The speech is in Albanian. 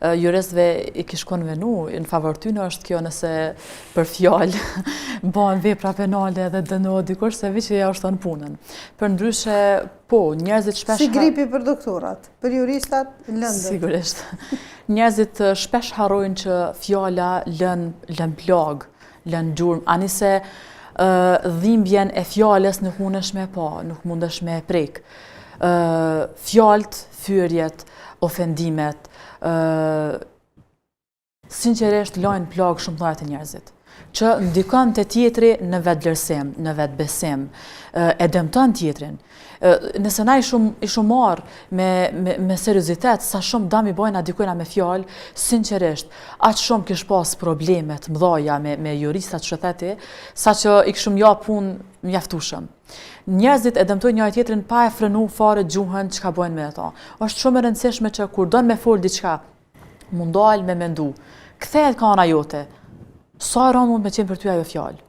juristëve i kishkon venu, në favor tyne është kjo nëse për fjalë bëhen vepra penale dhe dënohet dikush se vi që ja është në punën. Përndryshe, po, njerëzit shpesh... Si gripi për doktorat, për juristat, lëndët. Sigurisht. Njerëzit shpesh harrojnë që fjala lën plag, lën gjurmë, anise dhimbjen e fjales nuk mundesh me pa, nuk mundesh me prek. Fjalt, fyrjet, ofendimet, sinqerisht lajnë plag shumë të njerëzit, që ndikon të tjetri në vetë vlerësim, në vetë besim, e dëmton tjetrin. Nëse na i shumë marë me seriozitet, sa shumë dam i bojna dikujna me fjalë, sinqerisht, aq shumë kish pas problemet mdhaja me juristat shëteti, sa që i kishëm ja punë mjaftueshëm. Njerëzit e dëmtojnë njëri tjetrin pa e frenu fare gjuhën çka bojnë me ata. Është shumë e rëndësishme që kur don me fol diçka, mund dal me mendu. Kthehet ka ana jote. Sa rënd mund me qenë për ty ajo fjalë?